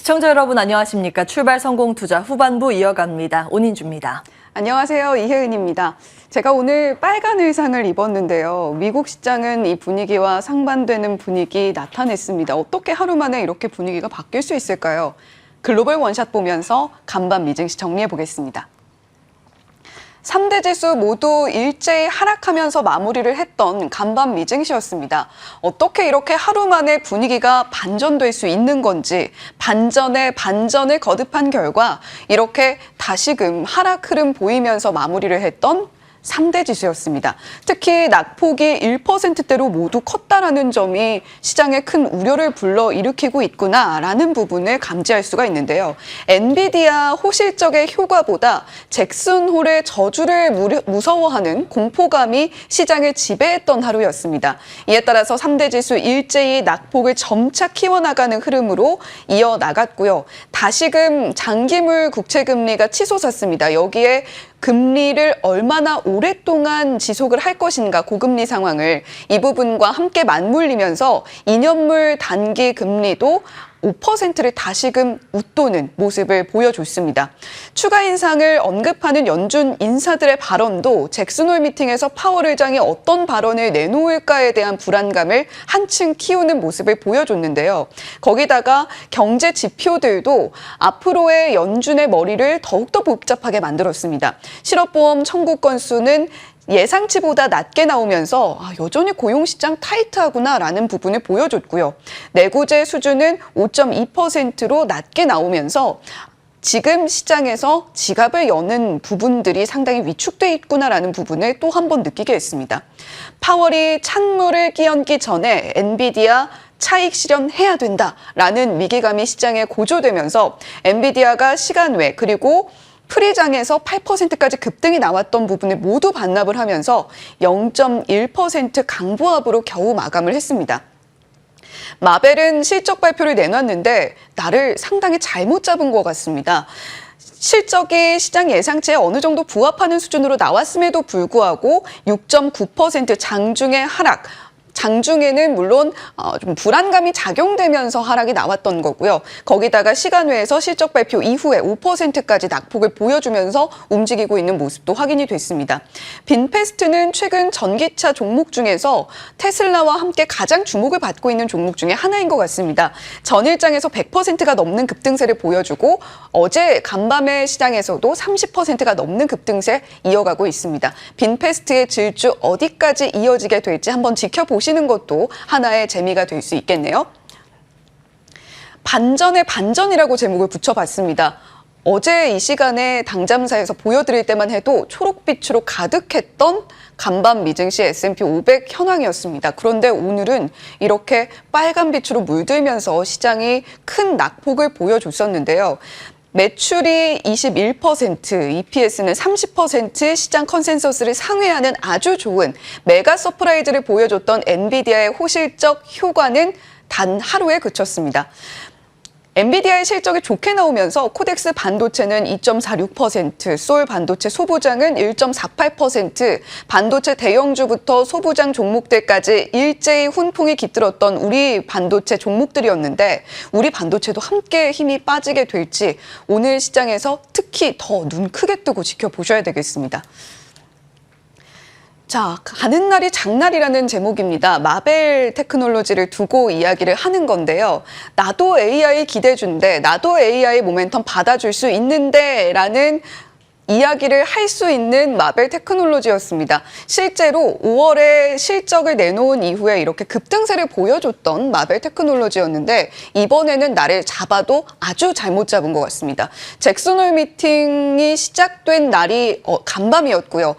시청자 여러분 안녕하십니까? 출발 성공 투자 후반부 이어갑니다. 온인주입니다. 안녕하세요. 이혜은입니다. 제가 오늘 빨간 의상을 입었는데요. 미국 시장은 이 분위기와 상반되는 분위기 나타냈습니다. 어떻게 하루 만에 이렇게 분위기가 바뀔 수 있을까요? 글로벌 원샷 보면서 간밤 미증시 정리해 보겠습니다. 3대 지수 모두 일제히 하락하면서 마무리를 했던 간밤 미증시였습니다. 어떻게 이렇게 하루 만에 분위기가 반전될 수 있는 건지 반전에 반전을 거듭한 결과 이렇게 다시금 하락 흐름 보이면서 마무리를 했던 3대 지수였습니다. 특히 낙폭이 1%대로 모두 컸다라는 점이 시장에 큰 우려를 불러일으키고 있구나라는 부분을 감지할 수가 있는데요. 엔비디아 호실적의 효과보다 잭슨 홀의 저주를 무서워하는 공포감이 시장을 지배했던 하루였습니다. 이에 따라서 3대 지수 일제히 낙폭을 점차 키워나가는 흐름으로 이어나갔고요. 다시금 장기물 국채금리가 치솟았습니다. 여기에 금리를 얼마나 오랫동안 지속을 할 것인가 고금리 상황을 이 부분과 함께 맞물리면서 2년물 단기 금리도 5%를 다시금 웃도는 모습을 보여줬습니다. 추가 인상을 언급하는 연준 인사들의 발언도 잭슨홀 미팅에서 파월 의장이 어떤 발언을 내놓을까에 대한 불안감을 한층 키우는 모습을 보여줬는데요. 거기다가 경제 지표들도 앞으로의 연준의 머리를 더욱더 복잡하게 만들었습니다. 실업보험 청구 건수는 예상치보다 낮게 나오면서 여전히 고용시장 타이트하구나라는 부분을 보여줬고요. 내구재 수준은 5.2%로 낮게 나오면서 지금 시장에서 지갑을 여는 부분들이 상당히 위축돼 있구나라는 부분을 또 한 번 느끼게 했습니다. 파월이 찬물을 끼얹기 전에 엔비디아 차익 실현해야 된다라는 위기감이 시장에 고조되면서 엔비디아가 시간 외 그리고 프리장에서 8%까지 급등이 나왔던 부분을 모두 반납을 하면서 0.1% 강보합으로 겨우 마감을 했습니다. 마벨은 실적 발표를 내놨는데 나를 상당히 잘못 잡은 것 같습니다. 실적이 시장 예상치에 어느 정도 부합하는 수준으로 나왔음에도 불구하고 6.9% 장중의 하락, 장중에는 물론 좀 불안감이 작용되면서 하락이 나왔던 거고요. 거기다가 시간 외에서 실적 발표 이후에 5%까지 낙폭을 보여주면서 움직이고 있는 모습도 확인이 됐습니다. 빈페스트는 최근 전기차 종목 중에서 테슬라와 함께 가장 주목을 받고 있는 종목 중에 하나인 것 같습니다. 전일장에서 100%가 넘는 급등세를 보여주고 어제 간밤의 시장에서도 30%가 넘는 급등세 이어가고 있습니다. 빈페스트의 질주 어디까지 이어지게 될지 한번 지켜보시는 것도 하나의 재미가 될 수 있겠네요. 반전의 반전이라고 제목을 붙여봤습니다. 어제 이 시간에 당잠사에서 보여드릴 때만 해도 초록빛으로 가득했던 간밤 미증시 S&P 500 현황이었습니다. 그런데 오늘은 이렇게 빨간빛으로 물들면서 시장이 큰 낙폭을 보여줬었는데요. 매출이 21%, EPS는 30% 시장 컨센서스를 상회하는 아주 좋은 메가 서프라이즈를 보여줬던 엔비디아의 호실적 효과는 단 하루에 그쳤습니다. 엔비디아의 실적이 좋게 나오면서 코덱스 반도체는 2.46%, 소울 반도체 소부장은 1.48%, 반도체 대형주부터 소부장 종목들까지 일제히 훈풍이 깃들었던 우리 반도체 종목들이었는데 우리 반도체도 함께 힘이 빠지게 될지 오늘 시장에서 특히 더 눈 크게 뜨고 지켜보셔야 되겠습니다. 자, 가는 날이 장날이라는 제목입니다. 마벨 테크놀로지를 두고 이야기를 하는 건데요. 나도 AI 기대준대, 나도 AI 모멘텀 받아줄 수 있는데 라는 이야기를 할 수 있는 마벨 테크놀로지였습니다. 실제로 5월에 실적을 내놓은 이후에 이렇게 급등세를 보여줬던 마벨 테크놀로지였는데 이번에는 나를 잡아도 아주 잘못 잡은 것 같습니다. 잭슨홀 미팅이 시작된 날이 간밤이었고요.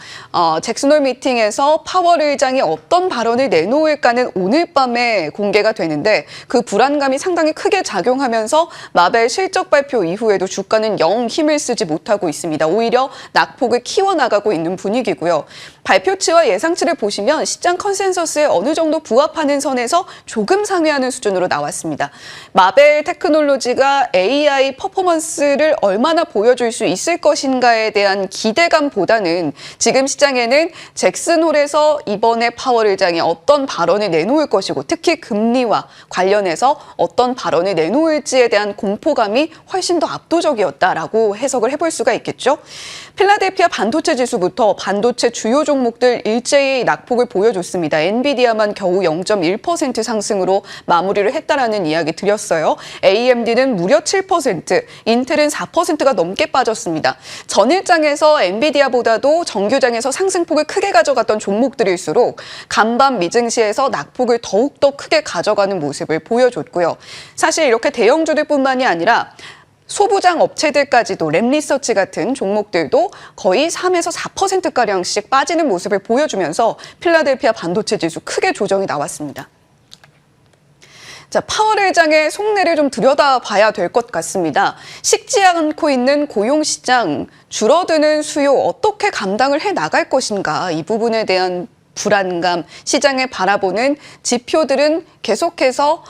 잭슨홀 미팅에서 파월 의장이 어떤 발언을 내놓을까는 오늘 밤에 공개가 되는데 그 불안감이 상당히 크게 작용하면서 마벨 실적 발표 이후에도 주가는 영 힘을 쓰지 못하고 있습니다. 오히려 낙폭을 키워나가고 있는 분위기고요. 발표치와 예상치를 보시면 시장 컨센서스에 어느 정도 부합하는 선에서 조금 상회하는 수준으로 나왔습니다. 마벨 테크놀로지가 AI 퍼포먼스를 얼마나 보여줄 수 있을 것인가에 대한 기대감보다는 지금 시장에는 잭슨홀에서 이번에 파월 의장이 어떤 발언을 내놓을 것이고 특히 금리와 관련해서 어떤 발언을 내놓을지에 대한 공포감이 훨씬 더 압도적이었다라고 해석을 해볼 수가 있겠죠. 필라델피아 반도체 지수부터 반도체 주요 종목들 일제히 낙폭을 보여줬습니다. 엔비디아만 겨우 0.1% 상승으로 마무리를 했다라는 이야기 드렸어요. AMD는 무려 7%, 인텔은 4%가 넘게 빠졌습니다. 전일장에서 엔비디아보다도 정규장에서 상승폭을 크게 가져갔던 종목들일수록 간밤 미증시에서 낙폭을 더욱더 크게 가져가는 모습을 보여줬고요. 사실 이렇게 대형주들뿐만이 아니라 소부장 업체들까지도 랩리서치 같은 종목들도 거의 3에서 4%가량씩 빠지는 모습을 보여주면서 필라델피아 반도체 지수 크게 조정이 나왔습니다. 자, 파월 의장의 속내를 좀 들여다봐야 될 것 같습니다. 식지 않고 있는 고용시장, 줄어드는 수요 어떻게 감당을 해 나갈 것인가, 이 부분에 대한 불안감, 시장을 바라보는 지표들은 계속해서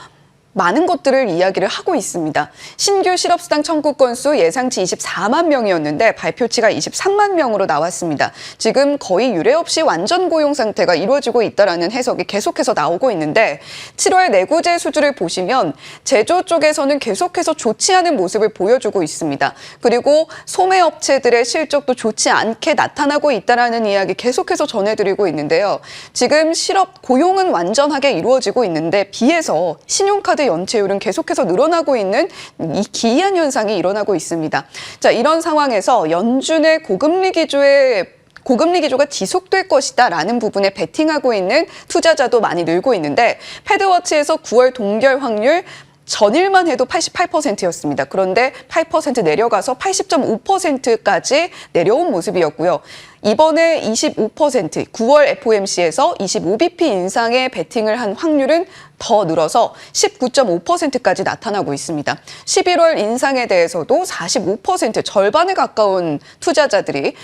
많은 것들을 이야기를 하고 있습니다. 신규 실업수당 청구 건수 예상치 24만 명이었는데 발표치가 23만 명으로 나왔습니다. 지금 거의 유례 없이 완전 고용 상태가 이루어지고 있다는 해석이 계속해서 나오고 있는데 7월 내구재 수주를 보시면 제조 쪽에서는 계속해서 좋지 않은 모습을 보여주고 있습니다. 그리고 소매업체들의 실적도 좋지 않게 나타나고 있다는 이야기 계속해서 전해드리고 있는데요. 지금 실업 고용은 완전하게 이루어지고 있는데 비해서 신용카드 연체율은 계속해서 늘어나고 있는 이 기이한 현상이 일어나고 있습니다. 자, 이런 상황에서 연준의 고금리 기조가 지속될 것이다라는 부분에 베팅하고 있는 투자자도 많이 늘고 있는데 패드워치에서 9월 동결 확률 전일만 해도 88%였습니다. 그런데 8% 내려가서 80.5%까지 내려온 모습이었고요. 이번에 25%, 9월 FOMC에서 25bp 인상에 베팅을 한 확률은 더 늘어서 19.5%까지 나타나고 있습니다. 11월 인상에 대해서도 45%, 절반에 가까운 투자자들이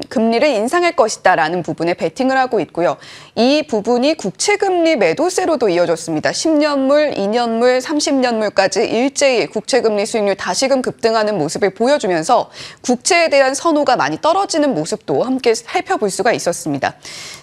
금리를 인상할 것이다라는 부분에 베팅을 하고 있고요. 이 부분이 국채금리 매도세로도 이어졌습니다. 10년물, 2년물, 30년물까지 일제히 국채금리 수익률 다시금 급등하는 모습을 보여주면서 국채에 대한 선호가 많이 떨어지는 모습도 함께 살펴볼 수가 있었습니다.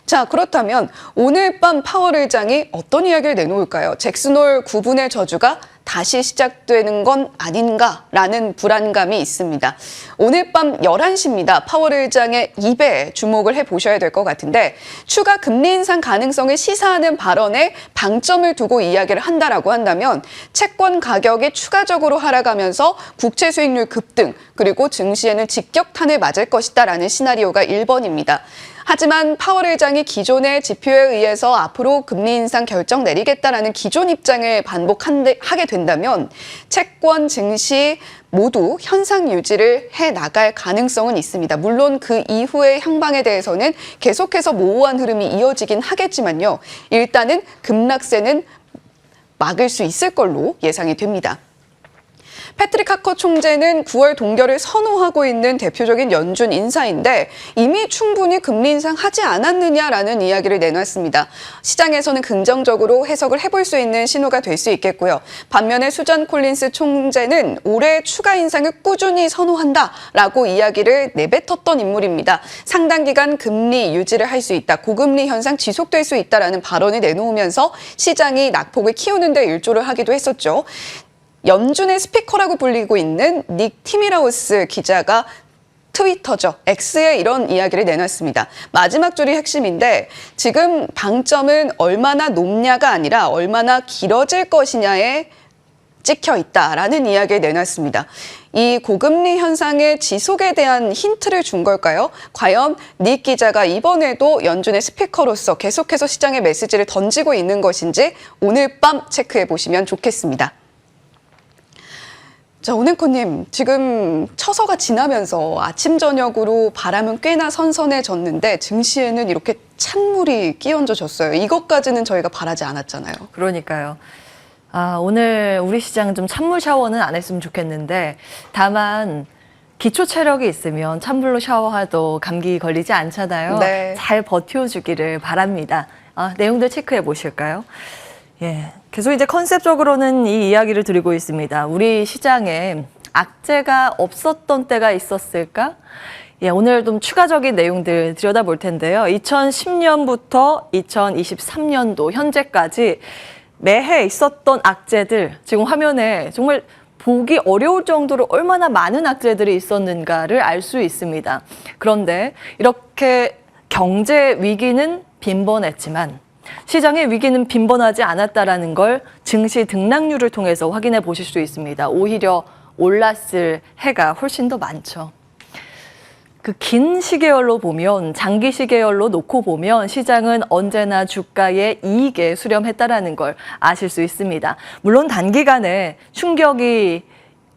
자, 그렇다면 오늘 밤 파월 의장이 어떤 이야기를 내놓을까요? 잭슨홀 9분의 저주가 다시 시작되는 건 아닌가라는 불안감이 있습니다. 오늘 밤 11시입니다. 파월 의장의 입에 주목을 해보셔야 될 것 같은데 추가 금리 인상 가능성을 시사하는 발언에 방점을 두고 이야기를 한다라고 한다면 채권 가격이 추가적으로 하락하면서 국채 수익률 급등 그리고 증시에는 직격탄을 맞을 것이다라는 시나리오가 1번입니다. 하지만 파월 의장이 기존의 지표에 의해서 앞으로 금리 인상 결정 내리겠다라는 기존 입장을 반복하게 된다면 채권, 증시 모두 현상 유지를 해 나갈 가능성은 있습니다. 물론 그 이후의 향방에 대해서는 계속해서 모호한 흐름이 이어지긴 하겠지만요. 일단은 급락세는 막을 수 있을 걸로 예상이 됩니다. 패트릭 하커 총재는 9월 동결을 선호하고 있는 대표적인 연준 인사인데 이미 충분히 금리 인상하지 않았느냐라는 이야기를 내놨습니다. 시장에서는 긍정적으로 해석을 해볼 수 있는 신호가 될 수 있겠고요. 반면에 수잔 콜린스 총재는 올해 추가 인상을 꾸준히 선호한다라고 이야기를 내뱉었던 인물입니다. 상당 기간 금리 유지를 할 수 있다, 고금리 현상 지속될 수 있다라는 발언을 내놓으면서 시장이 낙폭을 키우는 데 일조를 하기도 했었죠. 연준의 스피커라고 불리고 있는 닉 티미라우스 기자가 트위터죠. X에 이런 이야기를 내놨습니다. 마지막 줄이 핵심인데 지금 방점은 얼마나 높냐가 아니라 얼마나 길어질 것이냐에 찍혀 있다라는 이야기를 내놨습니다. 이 고금리 현상의 지속에 대한 힌트를 준 걸까요? 과연 닉 기자가 이번에도 연준의 스피커로서 계속해서 시장에 메시지를 던지고 있는 것인지 오늘 밤 체크해 보시면 좋겠습니다. 자, 오네코님, 지금 처서가 지나면서 아침, 저녁으로 바람은 꽤나 선선해졌는데 증시에는 이렇게 찬물이 끼얹어졌어요. 이것까지는 저희가 바라지 않았잖아요. 그러니까요. 오늘 우리 시장 좀 찬물 샤워는 안 했으면 좋겠는데 다만 기초 체력이 있으면 찬물로 샤워해도 감기 걸리지 않잖아요. 네. 잘 버텨주기를 바랍니다. 내용들 체크해 보실까요? 예, 계속 이제 컨셉적으로는 이 이야기를 드리고 있습니다. 우리 시장에 악재가 없었던 때가 있었을까? 예, 오늘 좀 추가적인 내용들 들여다볼 텐데요. 2010년부터 2023년도 현재까지 매해 있었던 악재들, 지금 화면에 정말 보기 어려울 정도로 얼마나 많은 악재들이 있었는가를 알 수 있습니다. 그런데 이렇게 경제 위기는 빈번했지만 시장의 위기는 빈번하지 않았다라는 걸 증시 등락률을 통해서 확인해 보실 수 있습니다. 오히려 올랐을 해가 훨씬 더 많죠. 그 긴 시계열로 보면, 장기 시계열로 놓고 보면 시장은 언제나 주가의 이익에 수렴했다라는 걸 아실 수 있습니다. 물론 단기간에 충격이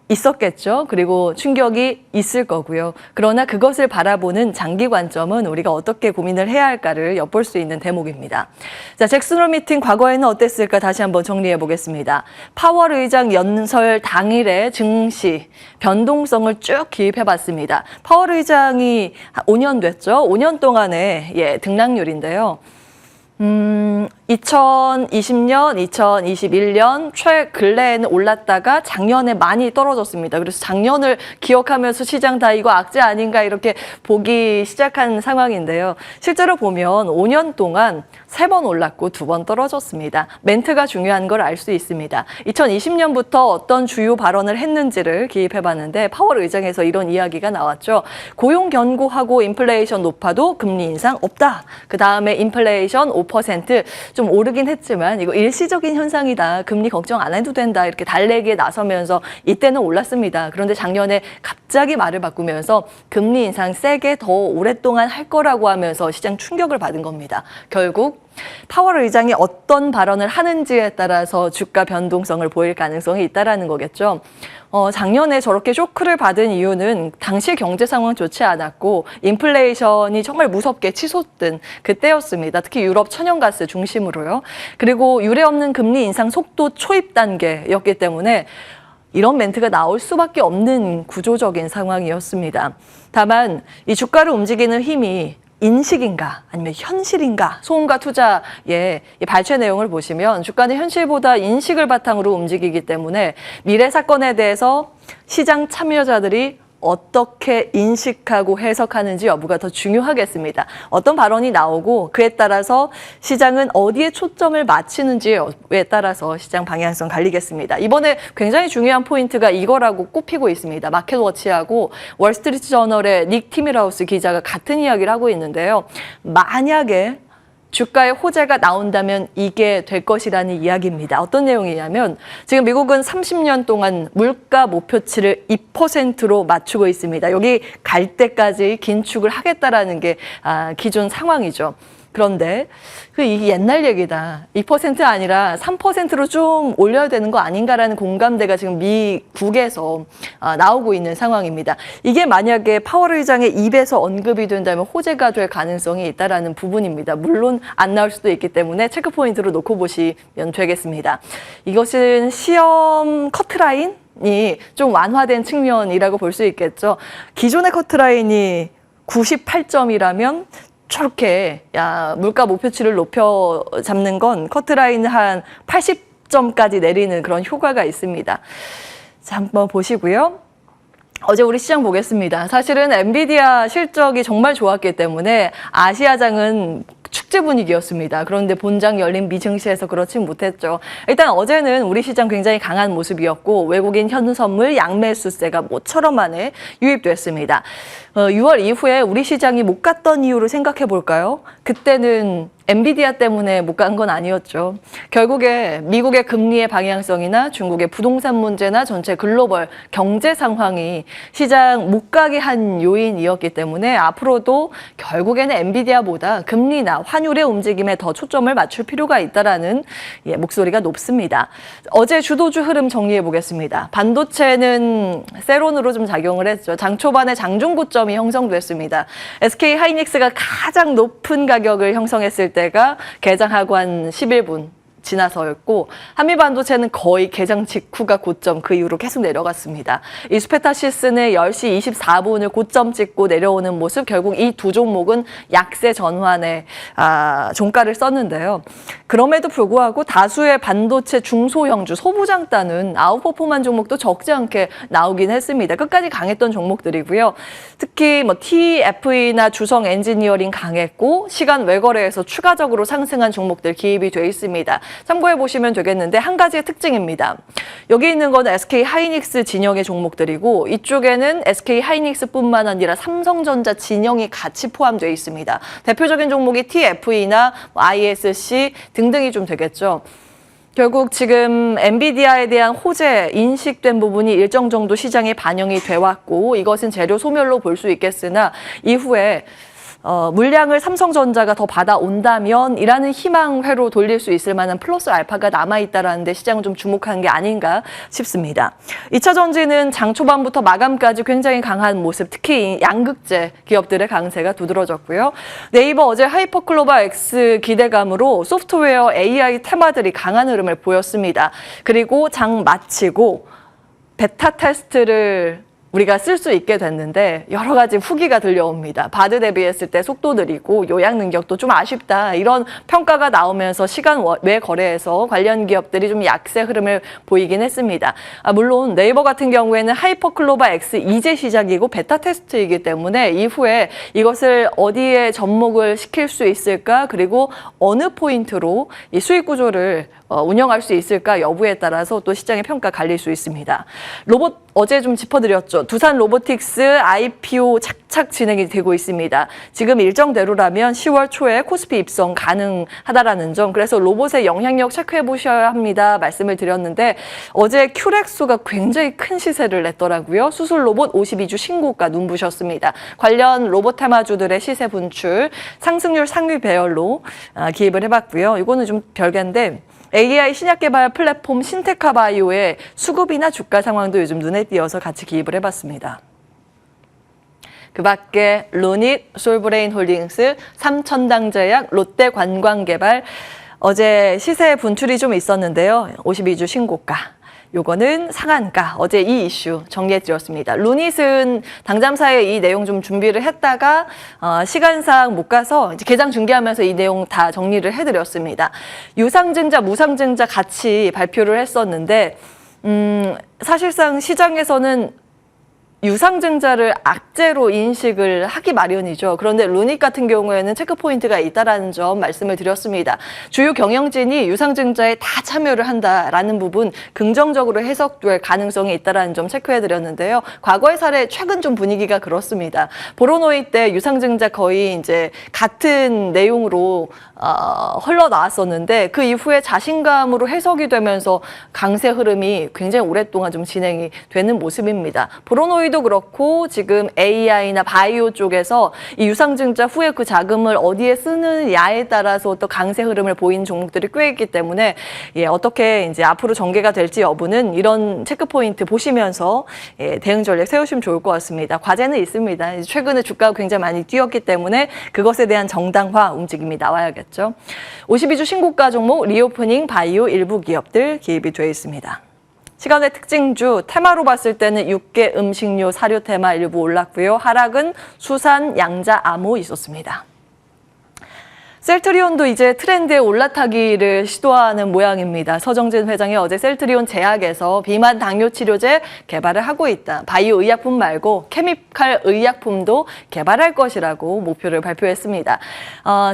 있었겠죠. 그리고 충격이 있을 거고요. 그러나 그것을 바라보는 장기 관점은 우리가 어떻게 고민을 해야 할까를 엿볼 수 있는 대목입니다. 자, 잭슨홀 미팅 과거에는 어땠을까 다시 한번 정리해 보겠습니다. 파월 의장 연설 당일의 증시 변동성을 쭉 기입해 봤습니다. 파월 의장이 5년 됐죠. 5년 동안의 등락률인데요. 2020년, 2021년 최근래에는 올랐다가 작년에 많이 떨어졌습니다. 그래서 작년을 기억하면서 시장 다 이거 악재 아닌가 이렇게 보기 시작한 상황인데요. 실제로 보면 5년 동안 3번 올랐고 2번 떨어졌습니다. 멘트가 중요한 걸 알 수 있습니다. 2020년부터 어떤 주요 발언을 했는지를 기입해봤는데 파월 의장에서 이런 이야기가 나왔죠. 고용 견고하고 인플레이션 높아도 금리 인상 없다. 그 다음에 인플레이션 5% 좀 오르긴 했지만 이거 일시적인 현상이다. 금리 걱정 안 해도 된다. 이렇게 달래기에 나서면서 이때는 올랐습니다. 그런데 작년에 갑자기 말을 바꾸면서 금리 인상 세게 더 오랫동안 할 거라고 하면서 시장 충격을 받은 겁니다. 결국 파월 의장이 어떤 발언을 하는지에 따라서 주가 변동성을 보일 가능성이 있다라는 거겠죠. 작년에 저렇게 쇼크를 받은 이유는 당시 경제 상황 좋지 않았고 인플레이션이 정말 무섭게 치솟던 그때였습니다. 특히 유럽 천연가스 중심으로요. 그리고 유례없는 금리 인상 속도 초입 단계였기 때문에 이런 멘트가 나올 수밖에 없는 구조적인 상황이었습니다. 다만 이 주가를 움직이는 힘이 인식인가 아니면 현실인가 소음과 투자의 발췌 내용을 보시면 주가는 현실보다 인식을 바탕으로 움직이기 때문에 미래 사건에 대해서 시장 참여자들이 어떻게 인식하고 해석하는지 여부가 더 중요하겠습니다. 어떤 발언이 나오고 그에 따라서 시장은 어디에 초점을 맞추는지에 따라서 시장 방향성 갈리겠습니다. 이번에 굉장히 중요한 포인트가 이거라고 꼽히고 있습니다. 마켓워치하고 월스트리트 저널의 닉 티밀하우스 기자가 같은 이야기를 하고 있는데요. 만약에 주가에 호재가 나온다면 이게 될 것이라는 이야기입니다. 어떤 내용이냐면 지금 미국은 30년 동안 물가 목표치를 2%로 맞추고 있습니다. 여기 갈 때까지 긴축을 하겠다라는 게 기존 상황이죠. 그런데 이게 옛날 얘기다. 2% 아니라 3%로 좀 올려야 되는 거 아닌가라는 공감대가 지금 미국에서 나오고 있는 상황입니다. 이게 만약에 파월 의장의 입에서 언급이 된다면 호재가 될 가능성이 있다라는 부분입니다. 물론 안 나올 수도 있기 때문에 체크 포인트로 놓고 보시면 되겠습니다. 이것은 시험 커트라인이 좀 완화된 측면이라고 볼 수 있겠죠. 기존의 커트라인이 98점이라면 저렇게 물가 목표치를 높여 잡는 건 커트라인 한 80점까지 내리는 그런 효과가 있습니다. 자, 한번 보시고요. 어제 우리 시장 보겠습니다. 사실은 엔비디아 실적이 정말 좋았기 때문에 아시아장은 축제 분위기였습니다. 그런데 본장 열린 미증시에서 그렇진 못했죠. 일단 어제는 우리 시장 굉장히 강한 모습이었고 외국인 현선물 양매수세가 모처럼 만에 유입됐습니다. 6월 이후에 우리 시장이 못 갔던 이유를 생각해 볼까요? 그때는 엔비디아 때문에 못 간 건 아니었죠. 결국에 미국의 금리의 방향성이나 중국의 부동산 문제나 전체 글로벌 경제 상황이 시장 못 가게 한 요인이었기 때문에 앞으로도 결국에는 엔비디아보다 금리나 환율의 움직임에 더 초점을 맞출 필요가 있다라는 목소리가 높습니다. 어제 주도주 흐름 정리해 보겠습니다. 반도체는 세론으로 좀 작용을 했죠. 장 초반에 장중고점이 형성됐습니다. SK 하이닉스가 가장 높은 가격을 형성했을 때가 개장하고 한 11분 지나서였고 한미반도체는 거의 개장 직후가 고점, 그 이후로 계속 내려갔습니다. 이 스페타시스는 10시 24분을 고점 찍고 내려오는 모습, 결국 이 두 종목은 약세 전환에 종가를 썼는데요. 그럼에도 불구하고 다수의 반도체 중소형주, 소부장단은 아웃퍼폼한 종목도 적지 않게 나오긴 했습니다. 끝까지 강했던 종목들이고요. 특히 뭐 TFE나 주성 엔지니어링 강했고 시간 외거래에서 추가적으로 상승한 종목들 기입이 돼 있습니다. 참고해 보시면 되겠는데 한 가지의 특징입니다. 여기 있는 건 SK 하이닉스 진영의 종목들이고 이쪽에는 SK 하이닉스뿐만 아니라 삼성전자 진영이 같이 포함되어 있습니다. 대표적인 종목이 TFE나 ISC 등등이 좀 되겠죠. 결국 지금 엔비디아에 대한 호재 인식된 부분이 일정 정도 시장에 반영이 돼 왔고 이것은 재료 소멸로 볼 수 있겠으나 이후에 물량을 삼성전자가 더 받아온다면 이라는 희망회로 돌릴 수 있을 만한 플러스 알파가 남아있다는 데 시장은 좀 주목한 게 아닌가 싶습니다. 2차 전지는 장 초반부터 마감까지 굉장히 강한 모습, 특히 양극재 기업들의 강세가 두드러졌고요. 네이버 어제 하이퍼클로바 X 기대감으로 소프트웨어 AI 테마들이 강한 흐름을 보였습니다. 그리고 장 마치고 베타 테스트를 우리가 쓸 수 있게 됐는데 여러 가지 후기가 들려옵니다. 바드 대비했을 때 속도 느리고 요약 능력도 좀 아쉽다. 이런 평가가 나오면서 시간 외 거래에서 관련 기업들이 좀 약세 흐름을 보이긴 했습니다. 물론 네이버 같은 경우에는 하이퍼클로바 X 이제 시작이고 베타 테스트이기 때문에 이후에 이것을 어디에 접목을 시킬 수 있을까, 그리고 어느 포인트로 이 수익 구조를 운영할 수 있을까 여부에 따라서 또 시장의 평가 갈릴 수 있습니다. 로봇 어제 좀 짚어드렸죠. 두산 로보틱스 IPO 착착 진행이 되고 있습니다. 지금 일정대로라면 10월 초에 코스피 입성 가능하다라는 점, 그래서 로봇의 영향력 체크해 보셔야 합니다 말씀을 드렸는데 어제 큐렉소가 굉장히 큰 시세를 냈더라고요. 수술 로봇 52주 신고가 눈부셨습니다. 관련 로봇 테마주들의 시세 분출, 상승률 상위 배열로 기입을 해봤고요. 이거는 좀 별개인데 AI 신약 개발 플랫폼 신테카바이오의 수급이나 주가 상황도 요즘 눈에 띄어서 같이 기입을 해봤습니다. 그 밖에 루닛, 솔브레인 홀딩스, 삼천당제약, 롯데관광개발 어제 시세 분출이 좀 있었는데요. 52주 신고가. 요거는 상한가. 어제 이 이슈 정리해드렸습니다. 루닛은 당잠사에 이 내용 좀 준비를 했다가 시간상 못 가서 이제 개장 중계하면서 이 내용 다 정리를 해드렸습니다. 유상증자, 무상증자 같이 발표를 했었는데 사실상 시장에서는 유상증자를 악재로 인식을 하기 마련이죠. 그런데 루닛 같은 경우에는 체크포인트가 있다는 점 말씀을 드렸습니다. 주요 경영진이 유상증자에 다 참여를 한다라는 부분 긍정적으로 해석될 가능성이 있다는 점 체크해드렸는데요. 과거의 사례 최근 좀 분위기가 그렇습니다. 보로노이 때 유상증자 거의 이제 같은 내용으로 흘러나왔었는데 그 이후에 자신감으로 해석이 되면서 강세 흐름이 굉장히 오랫동안 좀 진행이 되는 모습입니다. 보로노이도 그렇고 지금 AI나 바이오 쪽에서 이 유상증자 후에 그 자금을 어디에 쓰느냐에 따라서 또 강세 흐름을 보이는 종목들이 꽤 있기 때문에 어떻게 이제 앞으로 전개가 될지 여부는 이런 체크포인트 보시면서 대응 전략 세우시면 좋을 것 같습니다. 과제는 있습니다. 최근에 주가가 굉장히 많이 뛰었기 때문에 그것에 대한 정당화 움직임이 나와야겠죠. 52주 신고가 종목 리오프닝 바이오 일부 기업들 기입이 되어 있습니다. 시간의 특징주 테마로 봤을 때는 육계, 음식료, 사료 테마 일부 올랐고요. 하락은 수산, 양자, 암호 있었습니다. 셀트리온도 이제 트렌드에 올라타기를 시도하는 모양입니다. 서정진 회장이 어제 셀트리온 제약에서 비만 당뇨 치료제 개발을 하고 있다. 바이오 의약품 말고 케미칼 의약품도 개발할 것이라고 목표를 발표했습니다.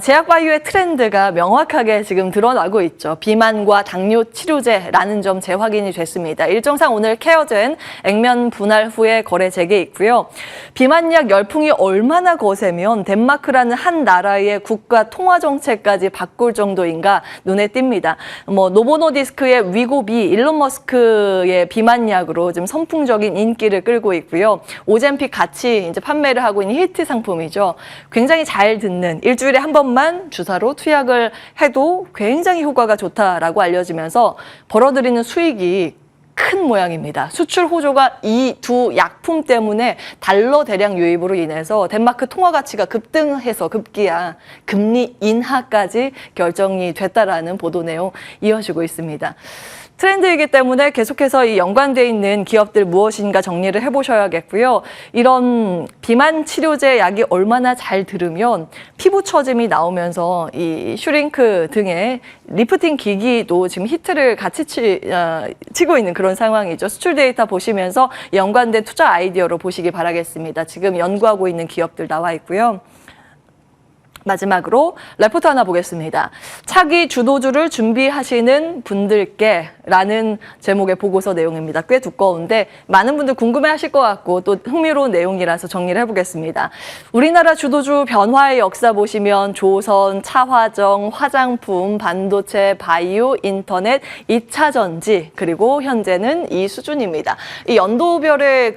제약 바이오의 트렌드가 명확하게 지금 드러나고 있죠. 비만과 당뇨 치료제라는 점 재확인이 됐습니다. 일정상 오늘 케어젠 액면 분할 후에 거래 재개 있고요. 비만약 열풍이 얼마나 거세면 덴마크라는 한 나라의 국가 통화 정책까지 바꿀 정도인가 눈에 띕니다. 노보노디스크의 위고비, 일론 머스크의 비만약으로 지금 선풍적인 인기를 끌고 있고요. 오젬픽 같이 이제 판매를 하고 있는 히트 상품이죠. 굉장히 잘 듣는, 일주일에 한 번만 주사로 투약을 해도 굉장히 효과가 좋다라고 알려지면서 벌어들이는 수익이 큰 모양입니다. 수출 호조가 이 두 약품 때문에 달러 대량 유입으로 인해서 덴마크 통화 가치가 급등해서 급기야 금리 인하까지 결정이 됐다라는 보도 내용 이어지고 있습니다. 트렌드이기 때문에 계속해서 이 연관돼 있는 기업들 무엇인가 정리를 해보셔야겠고요. 이런 비만 치료제 약이 얼마나 잘 들으면 피부 처짐이 나오면서 이 슈링크 등의 리프팅 기기도 지금 히트를 같이 치고 있는 그런 상황이죠. 수출 데이터 보시면서 연관된 투자 아이디어로 보시기 바라겠습니다. 지금 연구하고 있는 기업들 나와 있고요. 마지막으로 레포트 하나 보겠습니다. 차기 주도주를 준비하시는 분들께 라는 제목의 보고서 내용입니다. 꽤 두꺼운데 많은 분들 궁금해하실 것 같고 또 흥미로운 내용이라서 정리를 해보겠습니다. 우리나라 주도주 변화의 역사 보시면 조선, 차화정, 화장품, 반도체, 바이오, 인터넷, 2차 전지 그리고 현재는 이 수준입니다. 이 연도별의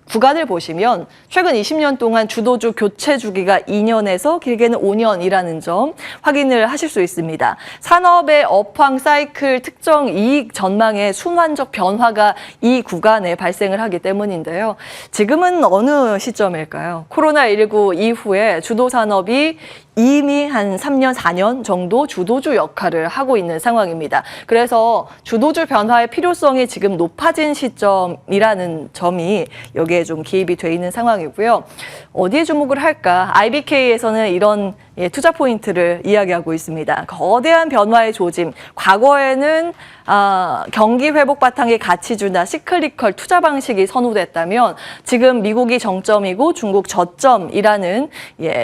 구간을 보시면 최근 20년 동안 주도주 교체 주기가 2년에서 길게는 5년이라는 점 확인을 하실 수 있습니다. 산업의 업황 사이클 특정 이익 전망의 순환적 변화가 이 구간에 발생을 하기 때문인데요. 지금은 어느 시점일까요? 코로나19 이후에 주도 산업이 이미 한 3년, 4년 정도 주도주 역할을 하고 있는 상황입니다. 그래서 주도주 변화의 필요성이 지금 높아진 시점이라는 점이 여기에 좀 기입이 돼 있는 상황이고요. 어디에 주목을 할까? IBK에서는 이런 투자 포인트를 이야기하고 있습니다. 거대한 변화의 조짐. 과거에는 경기 회복 바탕의 가치주나 시클리컬 투자 방식이 선호됐다면 지금 미국이 정점이고 중국 저점이라는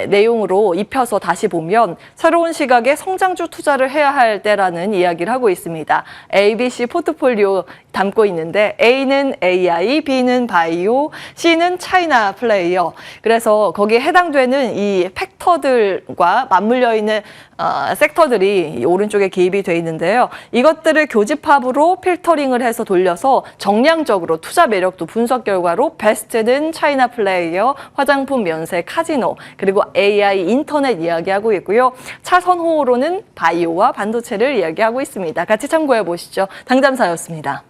내용으로 입혀서 다시 보면 새로운 시각의 성장주 투자를 해야 할 때라는 이야기를 하고 있습니다. ABC 포트폴리오 담고 있는데 A는 AI, B는 바이오, C는 차이나 플레이어. 그래서 거기에 해당되는 이 팩터들과 맞물려 있는 섹터들이 오른쪽에 기입이 돼 있는데요. 이것들을 교집합으로 필터링을 해서 돌려서 정량적으로 투자 매력도 분석 결과로 베스트는 차이나 플레이어, 화장품, 면세, 카지노, 그리고 AI, 인터넷 이야기하고 있고요. 차선호로는 바이오와 반도체를 이야기하고 있습니다. 같이 참고해 보시죠. 당잠사였습니다.